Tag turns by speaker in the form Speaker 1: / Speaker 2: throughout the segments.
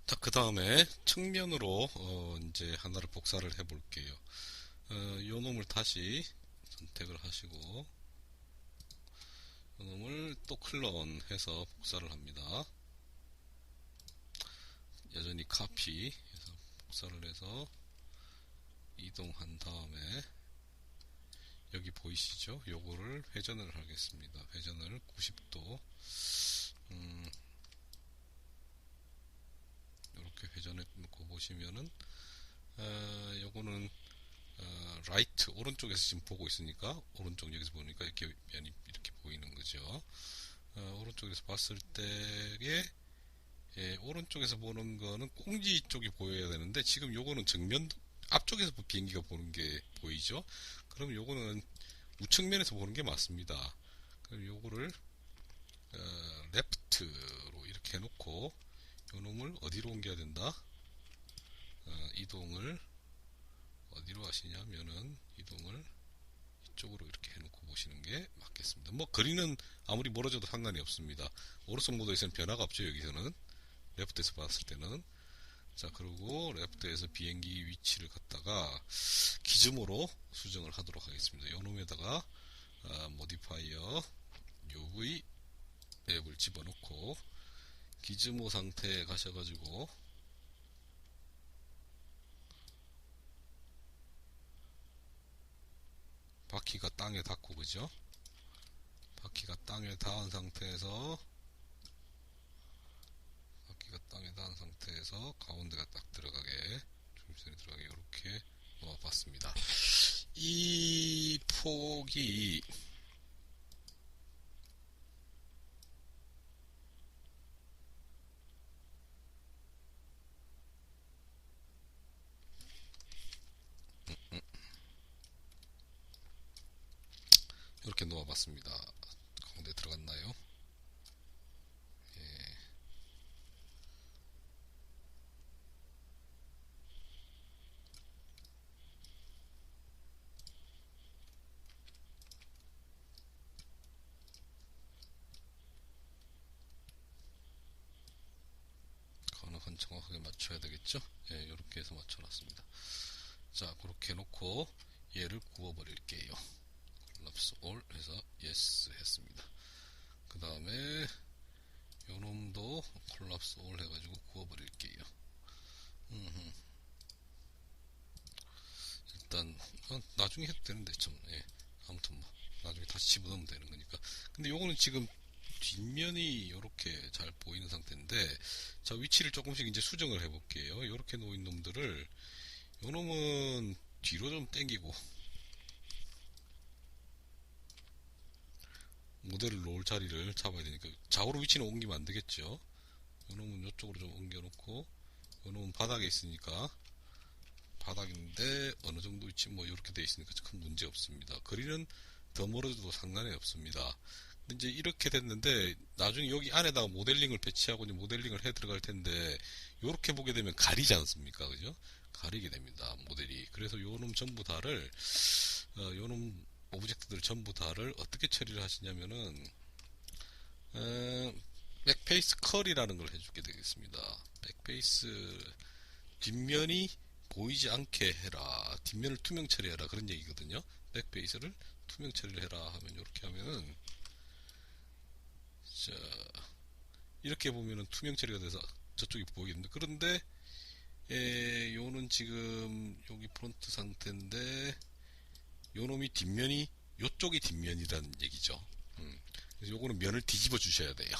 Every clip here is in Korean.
Speaker 1: 자, 그 다음에 측면으로 이제 하나를 복사를 해 볼게요. 요 놈을 다시 선택을 하시고 요 놈을 또 클론해서 복사를 합니다. 여전히 카피 해서 복사를 해서 이동한 다음에 여기 보이시죠? 요거를 회전을 하겠습니다. 회전을 90도 이렇게 회전해 놓고 보시면은 요거는 라이트 오른쪽에서 지금 보고 있으니까 오른쪽 여기서 보니까 이렇게 면이 이렇게 보이는 거죠. 오른쪽에서 봤을 때에 오른쪽에서 보는 거는 꽁지 쪽이 보여야 되는데 지금 요거는 정면 앞쪽에서 비행기가 보는 게 보이죠. 그럼 요거는 우측면에서 보는 게 맞습니다. 그럼 요거를 레프트로 이렇게 해놓고 요 놈을 어디로 옮겨야 된다? 이동을 어디로 하시냐면은 이동을 이쪽으로 이렇게 해놓고 보시는 게 맞겠습니다. 뭐 거리는 아무리 멀어져도 상관이 없습니다. 오른쪽 모드에서는 변화가 없죠. 여기서는 레프트에서 봤을 때는. 자, 그리고 레프트에서 비행기 위치를 갖다가 기준으로 수정을 하도록 하겠습니다. 요 놈에다가 모디파이어 UV 앱을 집어넣고 기즈모 상태에 가셔가지고 바퀴가 땅에 닿고, 그죠? 바퀴가 땅에 닿은 상태에서 바퀴가 땅에 닿은 상태에서 가운데가 딱 들어가게 중심선이 들어가게 이렇게 놓아봤습니다. 이 폭이 이렇게 놓아봤습니다. 가운데 들어갔나요? 가능한 정확하게 맞춰야 되겠죠? 예, 이렇게 해서 맞춰놨습니다. 자, 그렇게 해놓고 얘를 구워버릴게요. collapse all 해서 yes 했습니다. 그 다음에 요놈도 콜lap스 올 해가지고 구워버릴게요. 일단 나중에 해도 되는데 좀 아무튼 뭐 나중에 다시 집어넣으면 되는 거니까. 근데 요거는 지금 뒷면이 이렇게 잘 보이는 상태인데 자, 위치를 조금씩 이제 수정을 해볼게요. 이렇게 놓인 놈들을 요 놈은 뒤로 좀 당기고 모델을 놓을 자리를 잡아야 되니까 좌우로 위치는 옮기면 안 되겠죠. 요 놈은 이쪽으로 좀 옮겨놓고 요 놈은 바닥에 있으니까 바닥인데 어느 정도 위치 뭐 이렇게 돼 있으니까 큰 문제 없습니다. 거리는 더 멀어져도 상관이 없습니다. 근데 이제 이렇게 됐는데 나중에 여기 안에다가 모델링을 배치하고 이제 모델링을 해 들어갈 텐데 이렇게 보게 되면 가리지 않습니까? 그죠? 가리게 됩니다. 모델이. 그래서 요놈 전부 다를 요놈 오브젝트들 전부 다를 어떻게 처리를 하시냐면은 어, 백페이스 컬이라는 걸 해주게 되겠습니다. 백페이스 뒷면이 보이지 않게 해라. 뒷면을 투명 처리해라. 그런 얘기거든요. 백페이스를 투명 처리를 해라 하면 이렇게 하면은 자, 이렇게 보면은 투명 처리가 돼서 저쪽이 보이겠는데 그런데 요는 지금 여기 프론트 상태인데 요놈이 뒷면이 요쪽이 뒷면이라는 얘기죠. 그래서 요거는 면을 뒤집어 주셔야 돼요.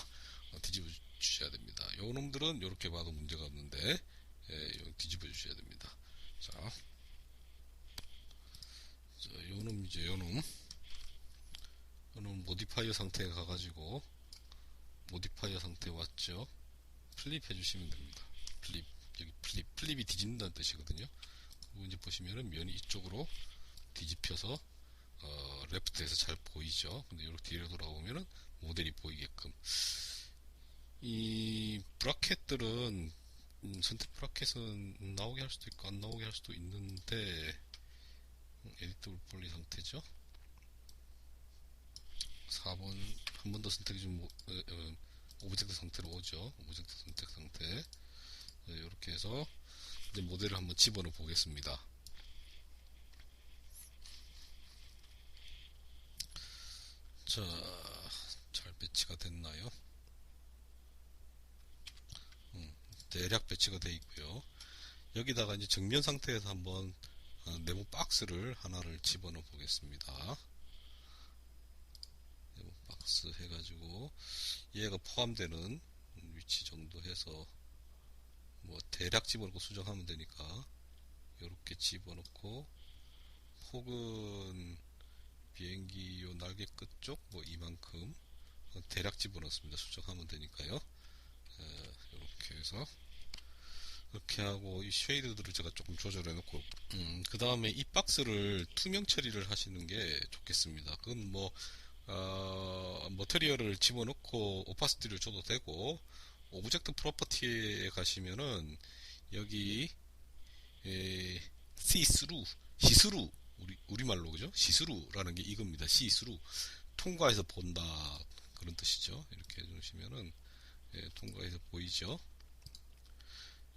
Speaker 1: 뒤집어 주셔야 됩니다. 요놈들은 이렇게 봐도 문제가 없는데 뒤집어 주셔야 됩니다. 자, 요놈 이제 요놈 모디파이어 상태에 가가지고 모디파이어 상태 왔죠. 플립 해주시면 됩니다. 플립 여기 플립이 뒤집는다는 뜻이거든요. 그리고 이제 보시면은 면이 이쪽으로 뒤집혀서 레프트에서 잘 보이죠. 근데 이렇게 뒤로 돌아오면은 모델이 보이게끔 이 브라켓들은 선택 브라켓은 나오게 할 수도 있고 안 나오게 할 수도 있는데 에디터블 폴리 상태죠. 4번 한 번 더 선택이 좀 오브젝트 상태로 오죠. 오브젝트 선택 상태 이렇게 해서 이제 모델을 한번 집어넣어 보겠습니다. 자, 잘 배치가 됐나요? 대략 배치가 되어 있고요. 여기다가 이제 정면 상태에서 한번 네모 박스를 하나를 집어넣어 보겠습니다. 네모 박스 해가지고 얘가 포함되는 위치 정도 해서 뭐 대략 집어넣고 수정하면 되니까 이렇게 집어넣고, 혹은 비행기 요 날개 끝 쪽 뭐 이만큼 대략 집어넣습니다. 수정하면 되니까요. 이렇게 해서 이렇게 하고, 이 쉐이드들을 제가 조금 조절해 놓고, 그 다음에 이 박스를 투명 처리를 하시는 게 좋겠습니다. 그건 뭐 머티리얼을 집어넣고 오파시티를 줘도 되고, 오브젝트 프로퍼티에 가시면은 여기 시스루, 시스루, 우리말로 그죠? 시스루라는 게 이겁니다. 시스루, 통과해서 본다, 그런 뜻이죠. 이렇게 해주시면은 통과해서 보이죠.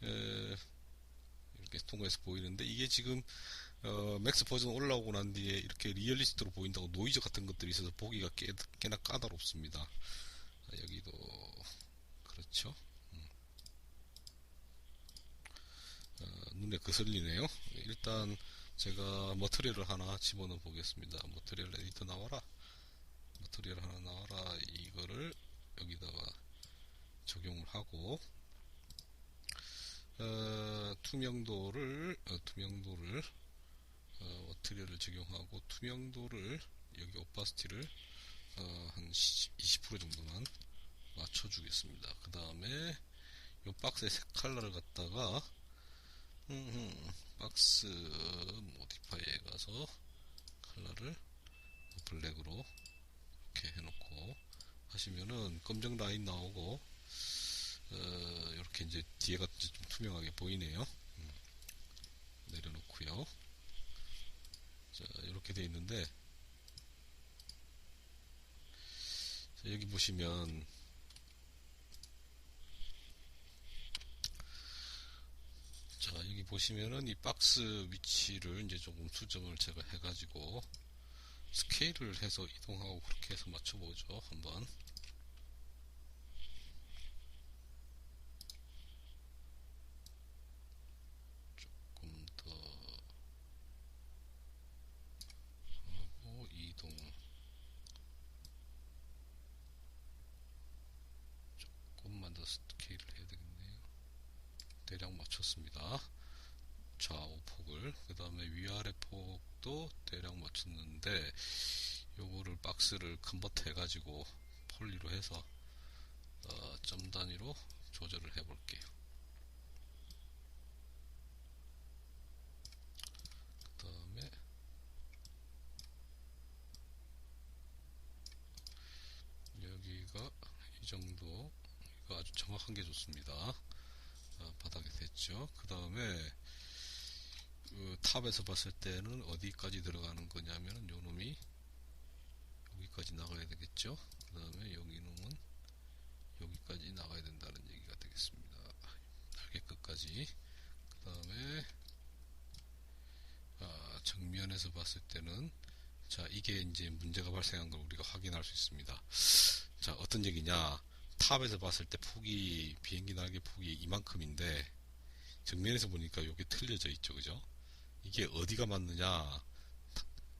Speaker 1: 이렇게 통과해서 보이는데, 이게 지금 맥스 버전 올라오고 난 뒤에 이렇게 리얼리스트로 보인다고 노이즈 같은 것들이 있어서 보기가 꽤나 까다롭습니다. 여기도 그렇죠. 눈에 거슬리네요. 일단 제가 머티리얼을 하나 집어넣어 보겠습니다. 머티리얼 에디터 나와라. 머티리얼 하나 나와라. 이거를 여기다가 적용을 하고, 투명도를 머티리얼을 적용하고, 투명도를 여기 오파시티를 한 20% 정도만 맞춰주겠습니다. 그 다음에 이 박스의 색 컬러를 갖다가 박스 모디파이에 가서 컬러를 블랙으로 이렇게 해놓고 하시면은 검정 라인 나오고, 이렇게 이제 뒤에가 이제 좀 투명하게 보이네요. 내려놓고요. 자, 이렇게 돼 있는데, 자, 여기 보시면 자, 여기 보시면은 이 박스 위치를 이제 조금 수정을 제가 해가지고 스케일을 해서 이동하고 그렇게 해서 맞춰보죠. 한번. 조금 더 하고, 이동 조금만 더 스케일을 해야 되겠네요. 대략 맞췄습니다. 좌우 폭을. 그 다음에 위아래 폭도 대략 맞췄는데, 요거를 박스를 컨버트 해가지고 폴리로 해서 점 단위로 조절을 해 볼게요. 그 다음에 여기가 이 정도, 이거 아주 정확한 게 좋습니다. 바닥에 됐죠. 그 다음에 탑에서 봤을 때는 어디까지 들어가는 거냐면은 요 놈이 여기까지 나가야 되겠죠. 그 다음에 여기 놈은 여기까지 나가야 된다는 얘기가 되겠습니다. 날개 끝까지. 그 다음에 정면에서 봤을 때는, 자, 이게 이제 문제가 발생한 걸 우리가 확인할 수 있습니다. 자, 어떤 얘기냐. 탑에서 봤을 때 폭이, 비행기 날개 폭이 이만큼인데 정면에서 보니까 이게 틀려져 있죠. 그죠? 이게 어디가 맞느냐.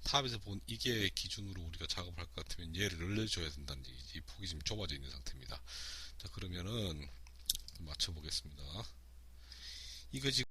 Speaker 1: 탑에서 본 이게 기준으로 우리가 작업을 할 것 같으면 얘를 늘려줘야 된다는 얘기지. 이 폭이 지금 좁아져 있는 상태입니다. 자, 그러면은 맞춰보겠습니다. 이거 지금